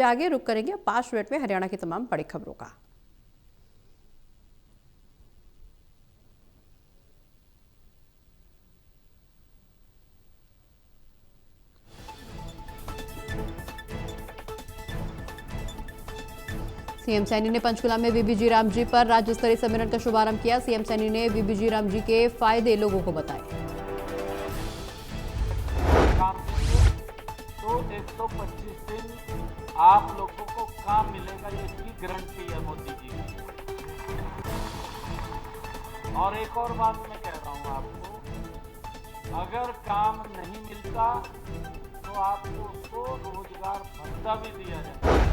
आगे रुक करेंगे 5 मिनट में हरियाणा की तमाम बड़ी खबरों का। सीएम सैनी ने पंचकुला में बीबीजी राम जी पर राज्य स्तरीय सम्मेलन का शुभारंभ किया। सीएम सैनी ने बीबीजी राम जी के फायदे लोगों को बताए। तो 125 दिन आप लोगों को काम मिलेगा, ये इसकी गारंटी है मोदी जी की। और एक और बात मैं कह रहा हूं आपको, अगर काम नहीं मिलता तो आपको उसको रोजगार भत्ता भी दिया जाए।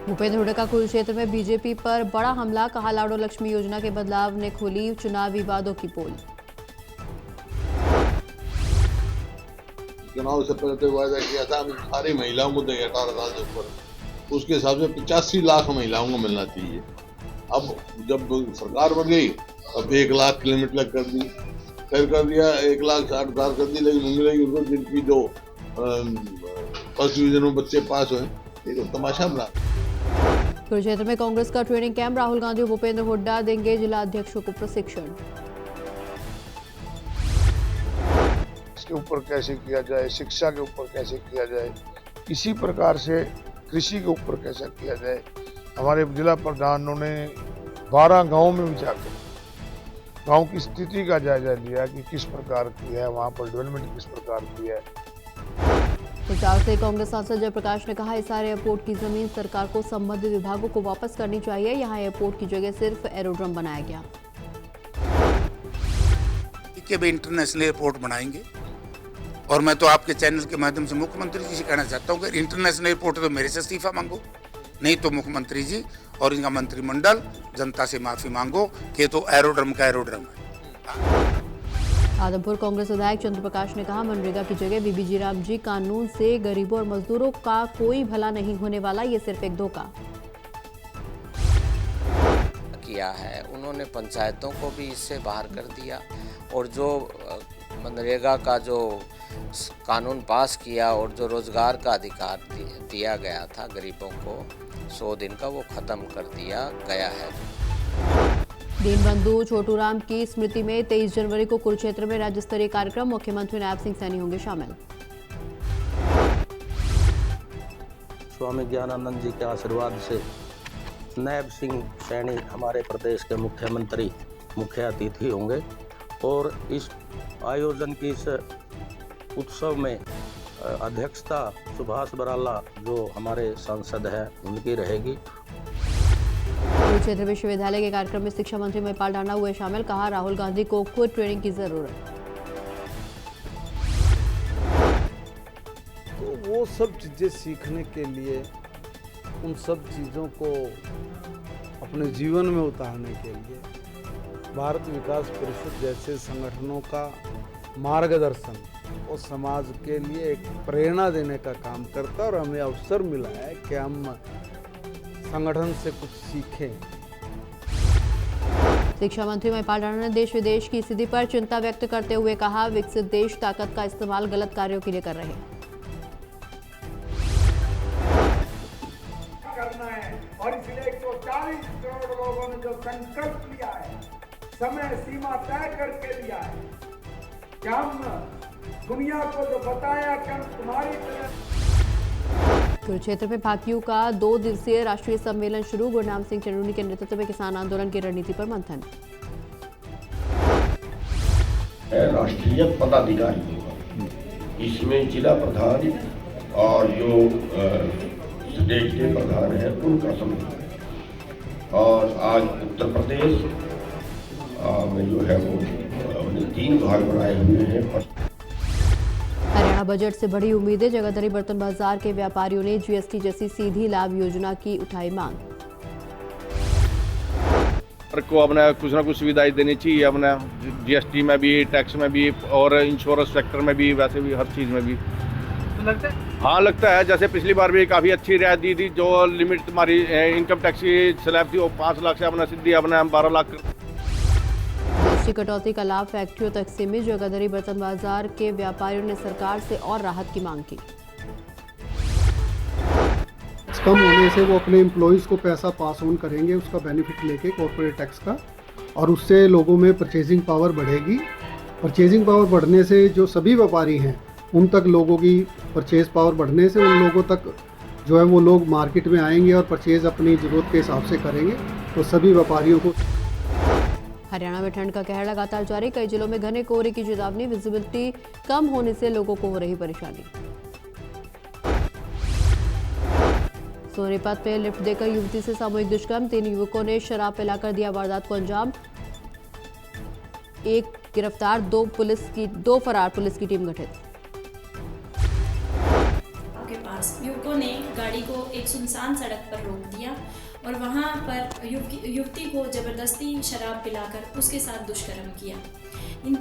भूपेंद्र हुड्डा का कुरुक्षेत्र में बीजेपी पर बड़ा हमला, कहा लाडो लक्ष्मी योजना के बदलाव ने खोली चुनाव विवादों की पोल। चुनाव से पहले तो वायदा किया था हम सारी महिलाओं को देंगे 18 साल से ऊपर, उसके हिसाब से 85 लाख महिलाओं को मिलना चाहिए। अब जब सरकार बन गई अब 1 लाख किलोमीटर कर दी, फिर कर दिया 1,60,000 कर दी, लेकिन मिलेगी उनको जिनकी जो फर्स्ट डिवीजन में बच्चे पास हुए, ये तो तमाशा बना। कुरुक्षेत्र में कांग्रेस का ट्रेनिंग कैंप, राहुल गांधी और भूपेंद्र हुड्डा देंगे जिला अध्यक्षों को प्रशिक्षण। इसके ऊपर कैसे किया जाए, शिक्षा के ऊपर कैसे किया जाए, इसी प्रकार से कृषि के ऊपर कैसे किया जाए। हमारे जिला प्रधानों ने 12 गाँव में जाकर गांव की स्थिति का जायजा लिया कि किस प्रकार की है, वहां पर डेवलपमेंट किस प्रकार की है। प्रचार से कांग्रेस सांसद जयप्रकाश ने कहा, हिसार एयरपोर्ट की जमीन सरकार को संबंधित विभागों को वापस करनी चाहिए। यहां एयरपोर्ट की जगह सिर्फ एरोड्रम बनाया गया। के भी इंटरनेशनल एयरपोर्ट बनाएंगे और मैं तो आपके चैनल के माध्यम से मुख्यमंत्री जी से कहना चाहता हूं कि इंटरनेशनल एयरपोर्ट तो मेरे से इस्तीफा मांगो, नहीं तो मुख्यमंत्री जी और इनका मंत्रिमंडल जनता से माफी मांगो कि तो एरोड्रम का एरोड्रम है। आदमपुर कांग्रेस विधायक चंद्र प्रकाश ने कहा, मनरेगा की जगह बीबीजी राम जी कानून से गरीबों और मजदूरों का कोई भला नहीं होने वाला, ये सिर्फ एक धोखा किया है। उन्होंने पंचायतों को भी इससे बाहर कर दिया और जो मनरेगा का जो कानून पास किया और जो रोजगार का अधिकार दिया गया था गरीबों को 100 दिन का, वो खत्म कर दिया गया है। दीनबंधु छोटूराम की स्मृति में 23 जनवरी को कुरुक्षेत्र में राज्य स्तरीय कार्यक्रम, मुख्यमंत्री नायब सिंह सैनी होंगे शामिल। स्वामी ज्ञानानंद जी के आशीर्वाद से नायब सिंह सैनी हमारे प्रदेश के मुख्यमंत्री मुख्य अतिथि होंगे और इस आयोजन की इस उत्सव में अध्यक्षता सुभाष बराला जो हमारे सांसद हैं उनकी रहेगी। कुरुक्षेत्र विश्वविद्यालय के कार्यक्रम में शिक्षा मंत्री महिपाल ढांडा हुए शामिल, कहा राहुल गांधी को खुद ट्रेनिंग की जरूरत। तो वो सब चीजें सीखने के लिए, उन सब चीजों को अपने जीवन में उतारने के लिए भारत विकास परिषद जैसे संगठनों का मार्गदर्शन और समाज के लिए एक प्रेरणा देने का काम करता है और हमें अवसर मिला है कि हम संगठन से कुछ सीखें। शिक्षा मंत्री महिपाल ढांडा ने देश विदेश की स्थिति पर चिंता व्यक्त करते हुए कहा, विकसित देश ताकत का इस्तेमाल गलत कार्यों के लिए कर रहे हैं। करना है और इसलिए 140 करोड़ लोगों ने जो संकल्प लिया है, समय सीमा तय करके लिया है कि हम दुनिया को जो बताया कि हम तुम्हारी तरह। कुरुक्षेत्र में भाकियों का 2 दिवसीय राष्ट्रीय सम्मेलन शुरू, गुरनाम सिंह चन्नूनी के नेतृत्व में किसान आंदोलन की रणनीति पर मंथन। राष्ट्रीय पदाधिकारी होगा, इसमें जिला प्रधान और जो प्रदेश के प्रधान हैं उनका सम्मेलन है। और आज उत्तर प्रदेश में जो है वो 3 भाग बनाए हुए हैं। हरियाणा बजट से बड़ी उम्मीदें, जगाधरी बर्तन बाजार के व्यापारियों ने जीएसटी जैसी सीधी लाभ योजना की उठाई मांग। को अपने कुछ ना कुछ सुविधाएं देनी चाहिए, अपने जीएसटी में भी, टैक्स में भी और इंश्योरेंस सेक्टर में भी, वैसे भी हर चीज में भी। तो लगता है? हाँ लगता है, जैसे पिछली बार भी काफी अच्छी रियायत दी थी। जो लिमिट तुम्हारी इनकम टैक्स की स्लैब थी वो 5 लाख से अपना सीधी अपने 12 लाख। जीएसटी कटौती का लाभ फैक्ट्रियों तक सीमित, जगाधरी बर्तन बाजार के व्यापारियों ने सरकार से और राहत की मांग की। टैक्स कम होने से वो अपने एम्प्लॉयज़ को पैसा पास ऑन करेंगे उसका बेनिफिट लेके कॉर्पोरेट टैक्स का, और उससे लोगों में परचेजिंग पावर बढ़ेगी। परचेजिंग पावर बढ़ने से जो सभी व्यापारी हैं उन तक लोगों की परचेज पावर बढ़ने से उन लोगों तक जो है वो लोग मार्केट में आएंगे और परचेज अपनी ज़रूरत के हिसाब से करेंगे, तो सभी व्यापारियों को। हरियाणा में ठंड का कहर लगातार जारी, कई जिलों में घने कोहरे की चेतावनी, विजिबिलिटी कम होने से लोगों को हो रही परेशानी। सोनीपत में लिफ्ट देकर युवती से सामूहिक दुष्कर्म, 3 युवकों ने शराब पिलाकर दिया वारदात को अंजाम। 1 गिरफ्तार, 2 फरार, पुलिस की टीम गठित। के पास युवकों ने गाड़ी को एक सुनसान सड़क पर रोक दिया और वहां पर युवती को जबरदस्ती शराब पिलाकर उसके साथ दुष्कर्म किया।